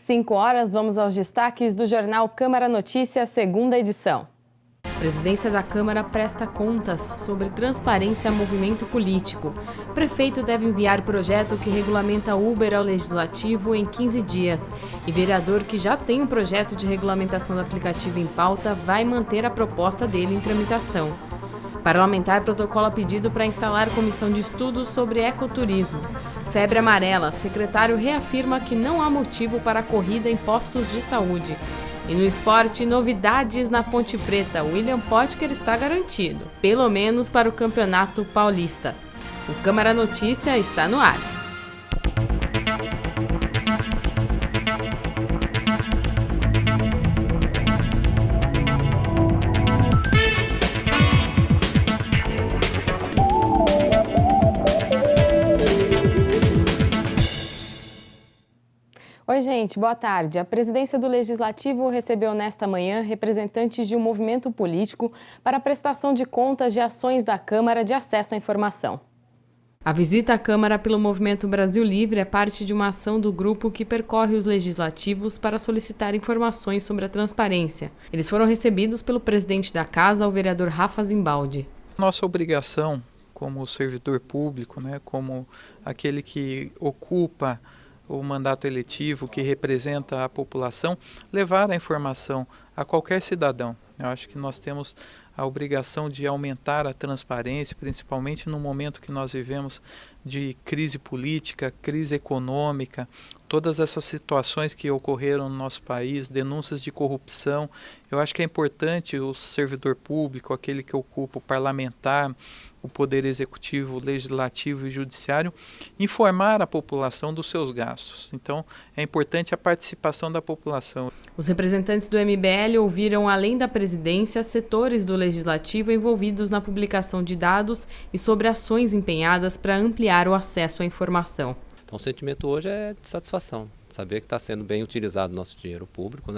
5 horas, vamos aos destaques do jornal Câmara Notícias, segunda edição. A presidência da Câmara presta contas sobre transparência a movimento político. O prefeito deve enviar projeto que regulamenta Uber ao Legislativo em 15 dias. E vereador que já tem um projeto de regulamentação do aplicativo em pauta vai manter a proposta dele em tramitação. Parlamentar protocola pedido para instalar comissão de estudos sobre ecoturismo. Febre amarela, secretário reafirma que não há motivo para a corrida em postos de saúde. E no esporte, novidades na Ponte Preta. William Potker está garantido, pelo menos para o Campeonato Paulista. O Câmara Notícia está no ar. Oi, gente, boa tarde. A presidência do Legislativo recebeu nesta manhã representantes de um movimento político para a prestação de contas de ações da Câmara de acesso à informação. A visita à Câmara pelo Movimento Brasil Livre é parte de uma ação do grupo que percorre os legislativos para solicitar informações sobre a transparência. Eles foram recebidos pelo presidente da Casa, o vereador Rafa Zimbaldi. Nossa obrigação como servidor público, como aquele que ocupa o mandato eletivo, que representa a população, levar a informação a qualquer cidadão. Eu acho que nós temos a obrigação de aumentar a transparência, principalmente no momento que nós vivemos de crise política, crise econômica, todas essas situações que ocorreram no nosso país, denúncias de corrupção. Eu acho que é importante o servidor público, aquele que ocupa o parlamentar, o poder executivo, legislativo e judiciário, informar a população dos seus gastos. Então, é importante a participação da população. Os representantes do MBL ouviram, além da presidência, setores do legislativo envolvidos na publicação de dados e sobre ações empenhadas para ampliar o acesso à informação. Então, o sentimento hoje é de satisfação, saber que está sendo bem utilizado o nosso dinheiro público,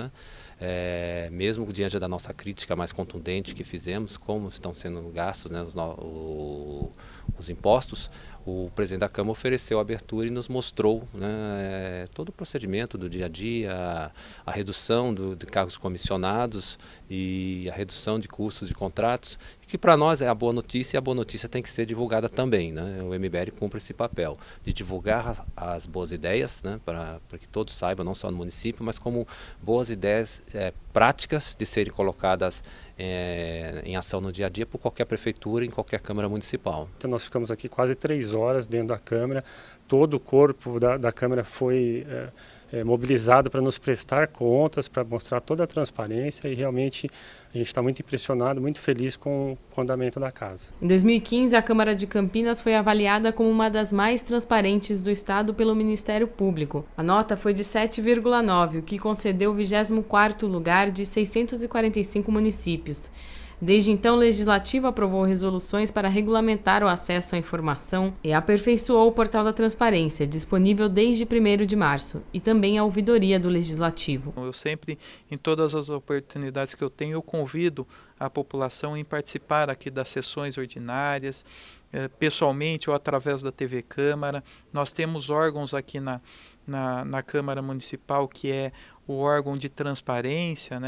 mesmo diante da nossa crítica mais contundente que fizemos, como estão sendo gastos os impostos, o presidente da Câmara ofereceu a abertura e nos mostrou todo o procedimento do dia a dia, a redução de cargos comissionados e a redução de custos de contratos, que para nós é a boa notícia, e a boa notícia tem que ser divulgada também. O MBL cumpre esse papel de divulgar as boas ideias, para que todos saibam, não só no município, mas como boas ideias práticas de serem colocadas em ação no dia a dia por qualquer prefeitura, em qualquer Câmara Municipal. Então nós ficamos aqui quase 3 horas dentro da Câmara, todo o corpo da Câmara foi mobilizado para nos prestar contas, para mostrar toda a transparência, e realmente a gente está muito impressionado, muito feliz com o andamento da casa. Em 2015, a Câmara de Campinas foi avaliada como uma das mais transparentes do estado pelo Ministério Público. A nota foi de 7,9, o que concedeu o 24º lugar de 645 municípios. Desde então, o Legislativo aprovou resoluções para regulamentar o acesso à informação e aperfeiçoou o Portal da Transparência, disponível desde 1º de março, e também a ouvidoria do Legislativo. Eu sempre, em todas as oportunidades que eu tenho, eu convido a população em participar aqui das sessões ordinárias, pessoalmente ou através da TV Câmara. Nós temos órgãos aqui na Câmara Municipal, que é o órgão de transparência,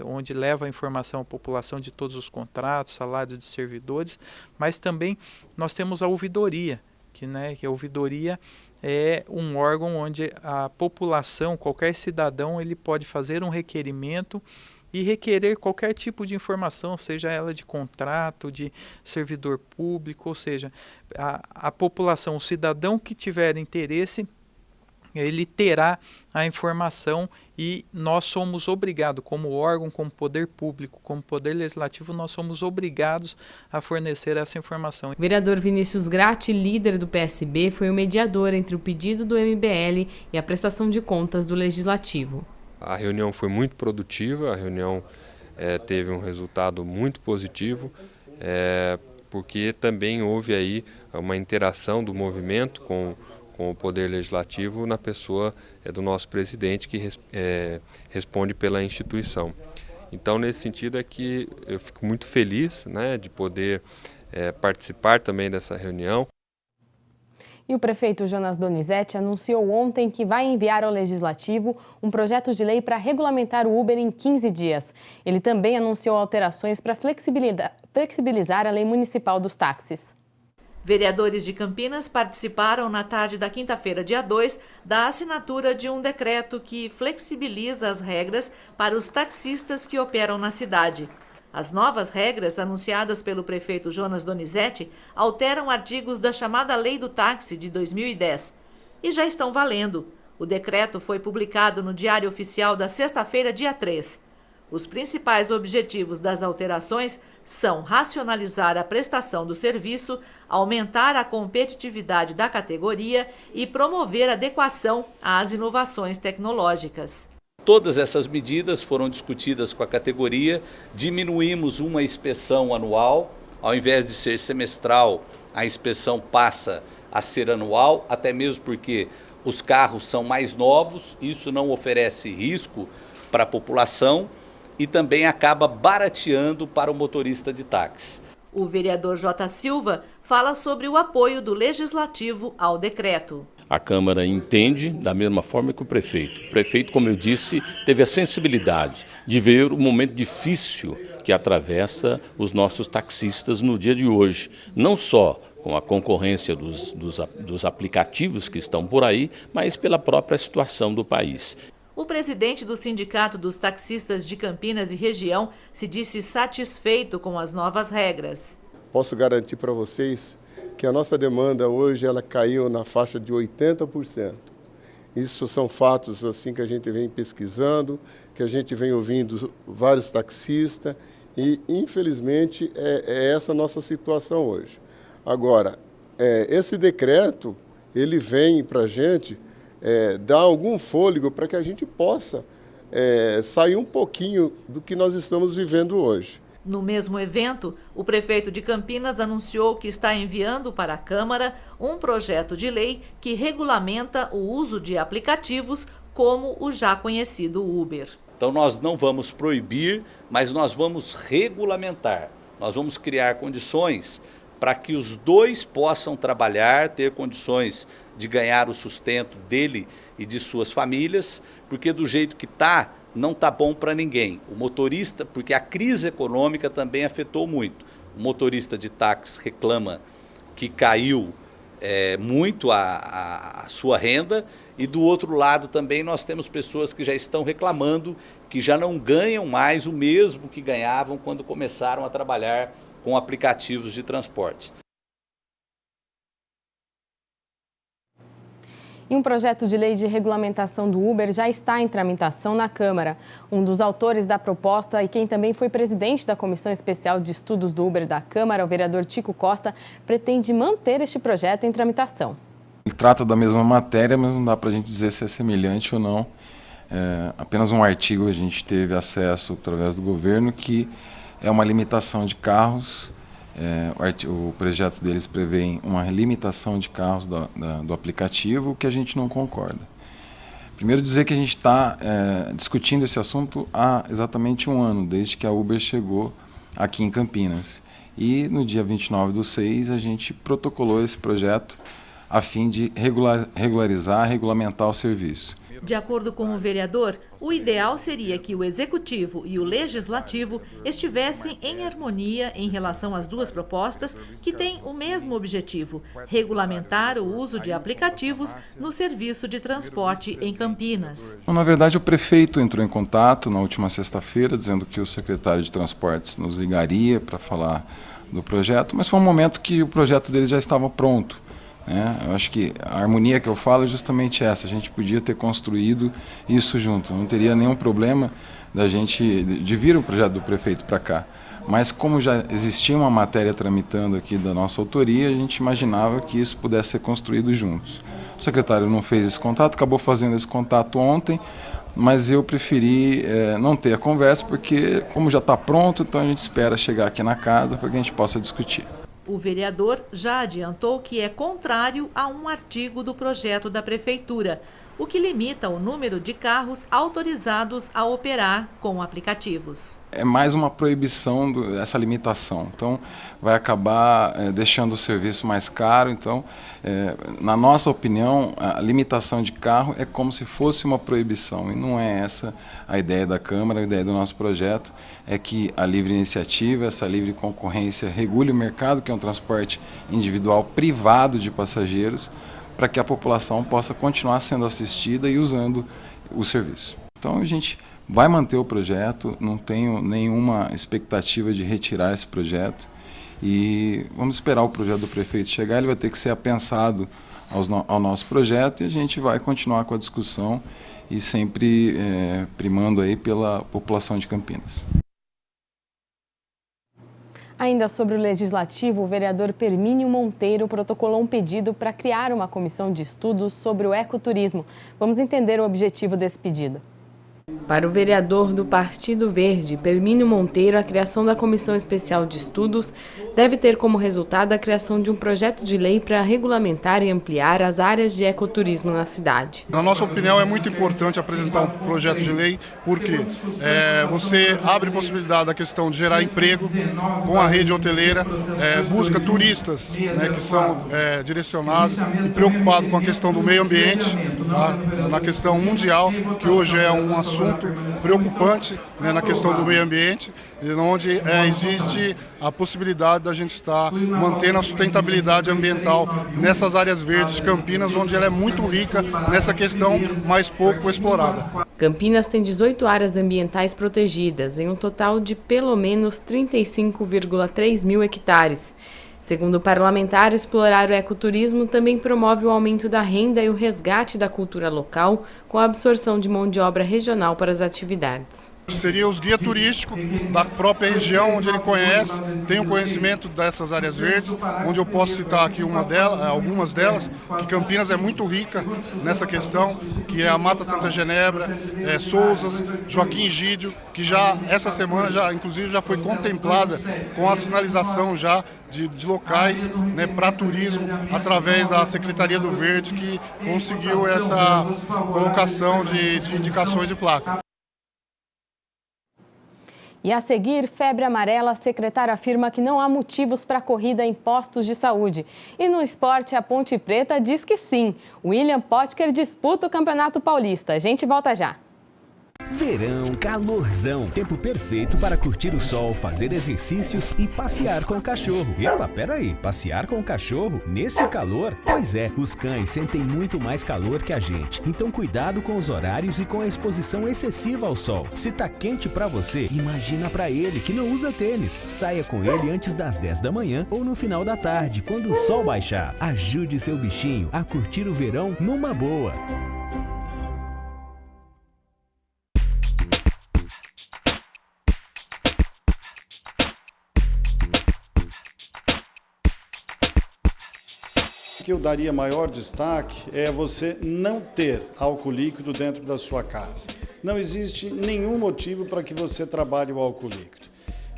onde leva a informação à população de todos os contratos, salários de servidores, mas também nós temos a ouvidoria, que a ouvidoria é um órgão onde a população, qualquer cidadão, ele pode fazer um requerimento e requerer qualquer tipo de informação, seja ela de contrato, de servidor público, ou seja, a população, o cidadão que tiver interesse, ele terá a informação, e nós somos obrigados, como órgão, como poder público, como poder legislativo, nós somos obrigados a fornecer essa informação. O vereador Vinícius Gratti, líder do PSB, foi o mediador entre o pedido do MBL e a prestação de contas do Legislativo. A reunião foi muito produtiva, a reunião teve um resultado muito positivo, porque também houve aí uma interação do movimento com o Poder Legislativo na pessoa do nosso presidente, que responde pela instituição. Então, nesse sentido é que eu fico muito feliz de poder participar também dessa reunião. E o prefeito Jonas Donizete anunciou ontem que vai enviar ao Legislativo um projeto de lei para regulamentar o Uber em 15 dias. Ele também anunciou alterações para flexibilizar a lei municipal dos táxis. Vereadores de Campinas participaram na tarde da quinta-feira, dia 2, da assinatura de um decreto que flexibiliza as regras para os taxistas que operam na cidade. As novas regras, anunciadas pelo prefeito Jonas Donizete, alteram artigos da chamada Lei do Táxi de 2010 e já estão valendo. O decreto foi publicado no Diário Oficial da sexta-feira, dia 3. Os principais objetivos das alterações são racionalizar a prestação do serviço, aumentar a competitividade da categoria e promover adequação às inovações tecnológicas. Todas essas medidas foram discutidas com a categoria, diminuímos uma inspeção anual, ao invés de ser semestral, a inspeção passa a ser anual, até mesmo porque os carros são mais novos, isso não oferece risco para a população e também acaba barateando para o motorista de táxi. O vereador J. Silva fala sobre o apoio do Legislativo ao decreto. A Câmara entende da mesma forma que o prefeito. O prefeito, como eu disse, teve a sensibilidade de ver o momento difícil que atravessa os nossos taxistas no dia de hoje. Não só com a concorrência dos aplicativos que estão por aí, mas pela própria situação do país. O presidente do Sindicato dos Taxistas de Campinas e região se disse satisfeito com as novas regras. Posso garantir para vocês que a nossa demanda hoje ela caiu na faixa de 80%. Isso são fatos assim que a gente vem pesquisando, que a gente vem ouvindo vários taxistas e, infelizmente, é essa a nossa situação hoje. Agora, esse decreto, ele vem para a gente dar algum fôlego para que a gente possa sair um pouquinho do que nós estamos vivendo hoje. No mesmo evento, o prefeito de Campinas anunciou que está enviando para a Câmara um projeto de lei que regulamenta o uso de aplicativos como o já conhecido Uber. Então nós não vamos proibir, mas nós vamos regulamentar. Nós vamos criar condições para que os dois possam trabalhar, ter condições de ganhar o sustento dele e de suas famílias, porque do jeito que está, não está bom para ninguém. O motorista, porque a crise econômica também afetou muito. O motorista de táxi reclama que caiu muito a sua renda e do outro lado também nós temos pessoas que já estão reclamando que já não ganham mais o mesmo que ganhavam quando começaram a trabalhar com aplicativos de transporte. E um projeto de lei de regulamentação do Uber já está em tramitação na Câmara. Um dos autores da proposta e quem também foi presidente da Comissão Especial de Estudos do Uber da Câmara, o vereador Tico Costa, pretende manter este projeto em tramitação. Ele trata da mesma matéria, mas não dá para a gente dizer se é semelhante ou não. Apenas um artigo a gente teve acesso através do governo que é uma limitação de carros. O projeto deles prevê uma limitação de carros do aplicativo, que a gente não concorda. Primeiro dizer que a gente está discutindo esse assunto há exatamente um ano, desde que a Uber chegou aqui em Campinas. E no dia 29/6 a gente protocolou esse projeto a fim de regulamentar o serviço. De acordo com o vereador, o ideal seria que o Executivo e o Legislativo estivessem em harmonia em relação às duas propostas que têm o mesmo objetivo: regulamentar o uso de aplicativos no serviço de transporte em Campinas. Na verdade, o prefeito entrou em contato na última sexta-feira, dizendo que o secretário de Transportes nos ligaria para falar do projeto, mas foi um momento que o projeto deles já estava pronto. Eu acho que a harmonia que eu falo é justamente essa. A gente podia ter construído isso junto. Não teria nenhum problema de vir o projeto do prefeito para cá. Mas como já existia uma matéria tramitando aqui da nossa autoria, a gente imaginava que isso pudesse ser construído juntos. O secretário não fez esse contato, acabou fazendo esse contato ontem, mas eu preferi não ter a conversa, porque como já está pronto, então a gente espera chegar aqui na casa para que a gente possa discutir. O vereador já adiantou que é contrário a um artigo do projeto da Prefeitura, o que limita o número de carros autorizados a operar com aplicativos. É mais uma proibição dessa limitação, então vai acabar deixando o serviço mais caro. Então, na nossa opinião, a limitação de carro é como se fosse uma proibição, e não é essa a ideia da Câmara. A ideia do nosso projeto é que a livre iniciativa, essa livre concorrência regule o mercado, que é um transporte individual privado de passageiros, para que a população possa continuar sendo assistida e usando o serviço. Então a gente vai manter o projeto, não tenho nenhuma expectativa de retirar esse projeto, e vamos esperar o projeto do prefeito chegar. Ele vai ter que ser apensado ao nosso projeto, e a gente vai continuar com a discussão e sempre primando aí pela população de Campinas. Ainda sobre o Legislativo, o vereador Permínio Monteiro protocolou um pedido para criar uma comissão de estudos sobre o ecoturismo. Vamos entender o objetivo desse pedido. Para o vereador do Partido Verde, Permínio Monteiro, a criação da Comissão Especial de Estudos deve ter como resultado a criação de um projeto de lei para regulamentar e ampliar as áreas de ecoturismo na cidade. Na nossa opinião, é muito importante apresentar um projeto de lei, porque você abre possibilidade da questão de gerar emprego com a rede hoteleira, busca turistas, que são direcionados e preocupados com a questão do meio ambiente, na questão mundial, que hoje é um assunto preocupante, na questão do meio ambiente, onde existe a possibilidade da gente estar mantendo a sustentabilidade ambiental nessas áreas verdes de Campinas, onde ela é muito rica nessa questão, mas pouco explorada. Campinas tem 18 áreas ambientais protegidas, em um total de pelo menos 35,3 mil hectares. Segundo o parlamentar, explorar o ecoturismo também promove o aumento da renda e o resgate da cultura local, com a absorção de mão de obra regional para as atividades. Seria os guias turísticos da própria região, onde ele conhece, tem o conhecimento dessas áreas verdes, onde eu posso citar aqui algumas delas, que Campinas é muito rica nessa questão, que é a Mata Santa Genebra, Sousas, Joaquim Egídio, que já essa semana inclusive já foi contemplada com a sinalização já de locais para turismo, através da Secretaria do Verde, que conseguiu essa colocação de indicações de placa. E a seguir, febre amarela, a secretária afirma que não há motivos para corrida em postos de saúde. E no esporte, a Ponte Preta diz que sim. William Potker disputa o Campeonato Paulista. A gente volta já. Verão, calorzão, tempo perfeito para curtir o sol, fazer exercícios e passear com o cachorro. Epa, peraí, passear com o cachorro nesse calor? Pois é, os cães sentem muito mais calor que a gente. Então cuidado com os horários e com a exposição excessiva ao sol. Se tá quente pra você, imagina pra ele que não usa tênis. Saia com ele antes das 10 da manhã ou no final da tarde, quando o sol baixar. Ajude seu bichinho a curtir o verão numa boa. O que eu daria maior destaque é você não ter álcool líquido dentro da sua casa. Não existe nenhum motivo para que você trabalhe o álcool líquido.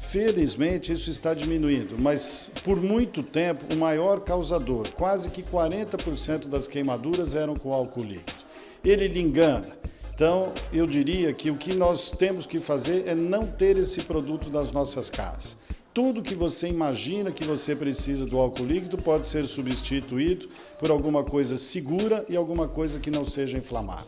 Felizmente isso está diminuindo, mas por muito tempo o maior causador, quase que 40% das queimaduras eram com álcool líquido. Ele lhe engana. Então eu diria que o que nós temos que fazer é não ter esse produto nas nossas casas. Tudo que você imagina que você precisa do álcool líquido pode ser substituído por alguma coisa segura e alguma coisa que não seja inflamável.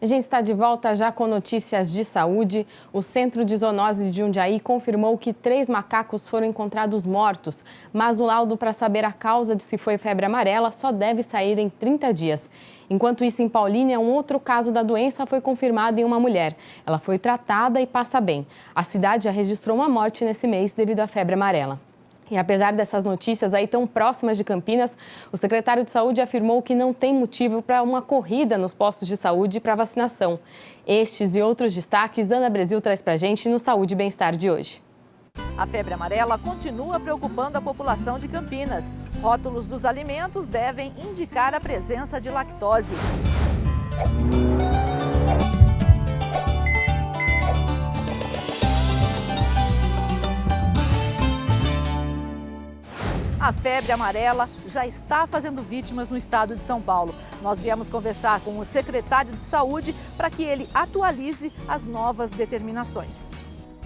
A gente está de volta já com notícias de saúde. O Centro de Zoonose de Jundiaí confirmou que 3 macacos foram encontrados mortos, mas o laudo para saber a causa de se foi febre amarela só deve sair em 30 dias. Enquanto isso, em Paulínia, um outro caso da doença foi confirmado em uma mulher. Ela foi tratada e passa bem. A cidade já registrou uma morte nesse mês devido à febre amarela. E apesar dessas notícias aí tão próximas de Campinas, o secretário de Saúde afirmou que não tem motivo para uma corrida nos postos de saúde para vacinação. Estes e outros destaques, Ana Brasil traz para a gente no Saúde e Bem-Estar de hoje. A febre amarela continua preocupando a população de Campinas. Rótulos dos alimentos devem indicar a presença de lactose. A febre amarela já está fazendo vítimas no estado de São Paulo. Nós viemos conversar com o secretário de Saúde para que ele atualize as novas determinações.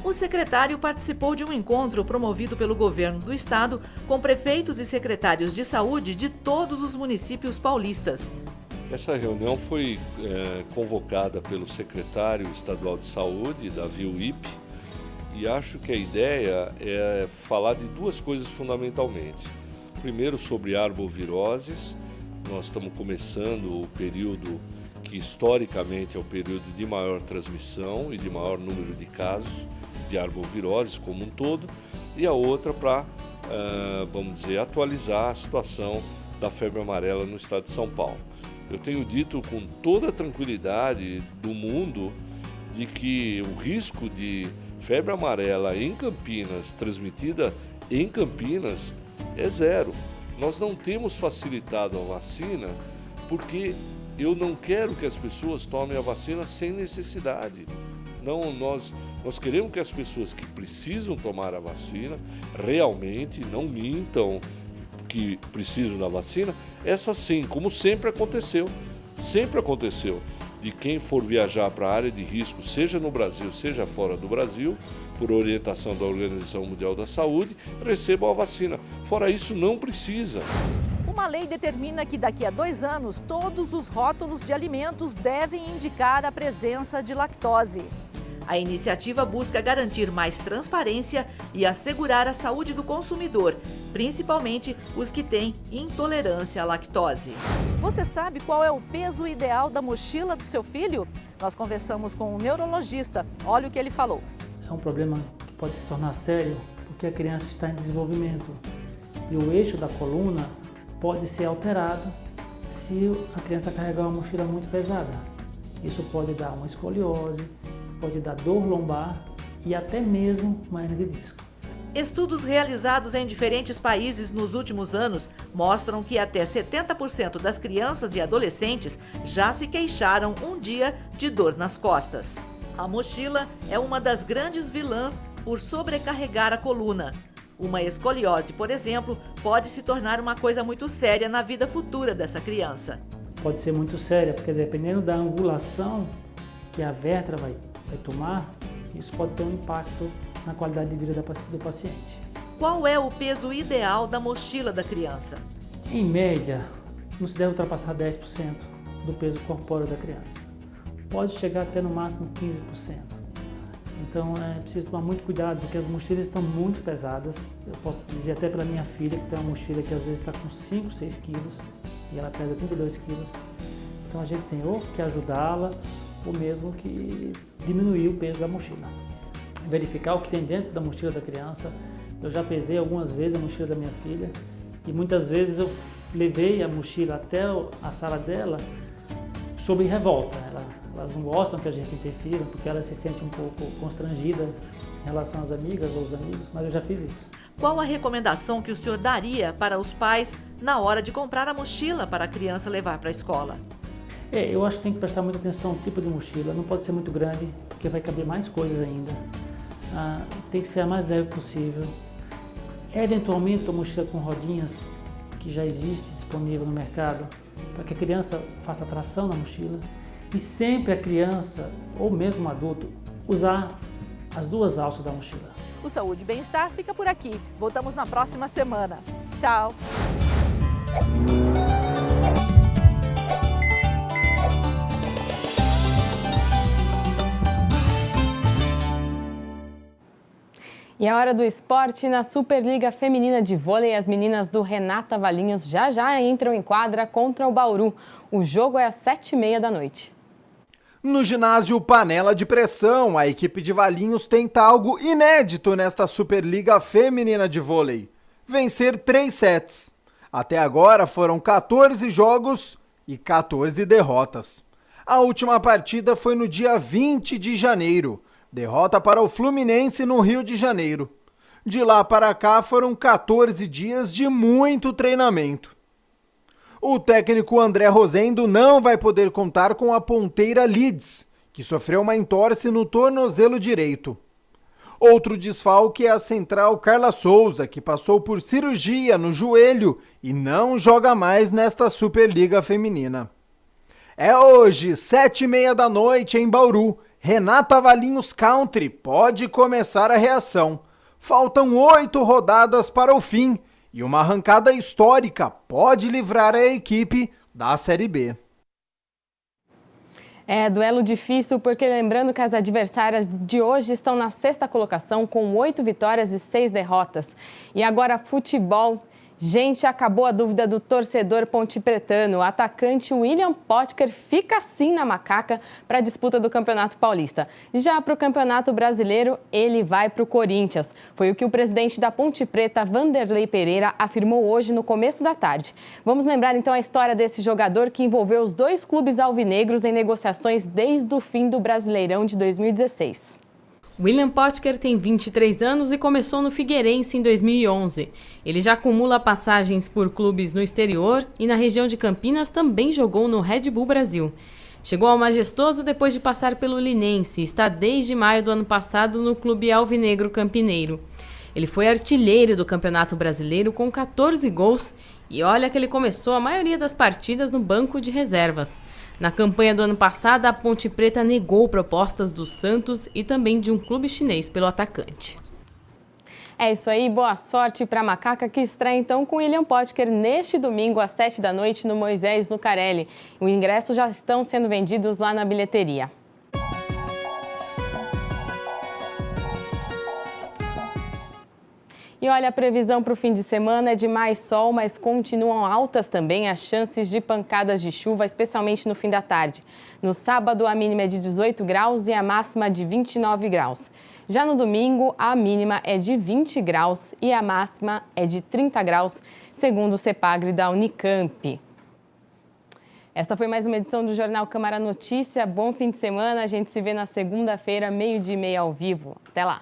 O secretário participou de um encontro promovido pelo governo do estado com prefeitos e secretários de saúde de todos os municípios paulistas. Essa reunião foi convocada pelo secretário estadual de saúde, Davi Uip, e acho que a ideia é falar de duas coisas fundamentalmente. Primeiro, sobre arboviroses. Nós estamos começando o período que historicamente é o período de maior transmissão e de maior número de casos de arboviroses como um todo, e a outra para, vamos dizer, atualizar a situação da febre amarela no estado de São Paulo. Eu tenho dito com toda a tranquilidade do mundo de que o risco de febre amarela em Campinas, transmitida em Campinas, é zero. Nós não temos facilitado a vacina porque eu não quero que as pessoas tomem a vacina sem necessidade. Não, nós queremos que as pessoas que precisam tomar a vacina realmente não mintam que precisam da vacina. Essa sim, como sempre aconteceu, de quem for viajar para a área de risco, seja no Brasil, seja fora do Brasil, por orientação da Organização Mundial da Saúde, recebam a vacina. Fora isso, não precisa. Uma lei determina que daqui a 2 anos, todos os rótulos de alimentos devem indicar a presença de lactose. A iniciativa busca garantir mais transparência e assegurar a saúde do consumidor, principalmente os que têm intolerância à lactose. Você sabe qual é o peso ideal da mochila do seu filho? Nós conversamos com um neurologista. Olha o que ele falou. É um problema que pode se tornar sério porque a criança está em desenvolvimento e o eixo da coluna pode ser alterado se a criança carregar uma mochila muito pesada. Isso pode dar uma escoliose, pode dar dor lombar e até mesmo uma hernia de disco. Estudos realizados em diferentes países nos últimos anos mostram que até 70% das crianças e adolescentes já se queixaram um dia de dor nas costas. A mochila é uma das grandes vilãs por sobrecarregar a coluna. Uma escoliose, por exemplo, pode se tornar uma coisa muito séria na vida futura dessa criança. Pode ser muito séria, porque dependendo da angulação que a vértebra vai tomar, isso pode ter um impacto na qualidade de vida do paciente. Qual é o peso ideal da mochila da criança? Em média, não se deve ultrapassar 10% do peso corpóreo da criança. Pode chegar até no máximo 15%. Então é preciso tomar muito cuidado, porque as mochilas estão muito pesadas. Eu posso dizer até para minha filha, que tem uma mochila que às vezes está com 5, 6 quilos e ela pesa 32 quilos. Então a gente tem ou que ajudá-la ou mesmo que diminuir o peso da mochila. Verificar o que tem dentro da mochila da criança. Eu já pesei algumas vezes a mochila da minha filha e muitas vezes eu levei a mochila até a sala dela sob revolta. Elas não gostam que a gente interfira porque elas se sentem um pouco constrangidas em relação às amigas ou aos amigos, mas eu já fiz isso. Qual a recomendação que o senhor daria para os pais na hora de comprar a mochila para a criança levar para a escola? Eu acho que tem que prestar muita atenção no tipo de mochila. Não pode ser muito grande, porque vai caber mais coisas ainda. Tem que ser a mais leve possível. Eventualmente, uma mochila com rodinhas, que já existe disponível no mercado, para que a criança faça tração na mochila. E sempre a criança, ou mesmo o adulto, usar as 2 alças da mochila. O Saúde e Bem-Estar fica por aqui. Voltamos na próxima semana. Tchau! E a hora do esporte na Superliga Feminina de Vôlei. As meninas do Renata Valinhos já entram em quadra contra o Bauru. O jogo é às 7h30 da noite. No ginásio Panela de Pressão, a equipe de Valinhos tenta algo inédito nesta Superliga Feminina de Vôlei: vencer 3 sets. Até agora foram 14 jogos e 14 derrotas. A última partida foi no dia 20 de janeiro. Derrota para o Fluminense no Rio de Janeiro. De lá para cá foram 14 dias de muito treinamento. O técnico André Rosendo não vai poder contar com a ponteira Leeds, que sofreu uma entorse no tornozelo direito. Outro desfalque é a central Carla Souza, que passou por cirurgia no joelho e não joga mais nesta Superliga Feminina. É hoje, 7h30 da noite, em Bauru. Renata Valinhos Country pode começar a reação. Faltam 8 rodadas para o fim e uma arrancada histórica pode livrar a equipe da Série B. É duelo difícil porque lembrando que as adversárias de hoje estão na 6ª colocação com 8 vitórias e 6 derrotas. E agora futebol. Gente, acabou a dúvida do torcedor pontepretano. O atacante William Potker fica assim na macaca para a disputa do Campeonato Paulista. Já para o Campeonato Brasileiro, ele vai para o Corinthians. Foi o que o presidente da Ponte Preta, Vanderlei Pereira, afirmou hoje no começo da tarde. Vamos lembrar então a história desse jogador que envolveu os 2 clubes alvinegros em negociações desde o fim do Brasileirão de 2016. William Potker tem 23 anos e começou no Figueirense em 2011. Ele já acumula passagens por clubes no exterior e na região de Campinas também jogou no Red Bull Brasil. Chegou ao Majestoso depois de passar pelo Linense e está desde maio do ano passado no Clube Alvinegro Campineiro. Ele foi artilheiro do Campeonato Brasileiro com 14 gols e olha que ele começou a maioria das partidas no banco de reservas. Na campanha do ano passado, a Ponte Preta negou propostas do Santos e também de um clube chinês pelo atacante. É isso aí, boa sorte para a Macaca, que estreia então com William Potker neste domingo às 7 da noite no Moisés Lucarelli. Os ingressos já estão sendo vendidos lá na bilheteria. E olha, a previsão para o fim de semana é de mais sol, mas continuam altas também as chances de pancadas de chuva, especialmente no fim da tarde. No sábado, a mínima é de 18 graus e a máxima de 29 graus. Já no domingo, a mínima é de 20 graus e a máxima é de 30 graus, segundo o CEPAGRE da Unicamp. Esta foi mais uma edição do Jornal Câmara Notícia. Bom fim de semana. A gente se vê na segunda-feira, 12h30 ao vivo. Até lá!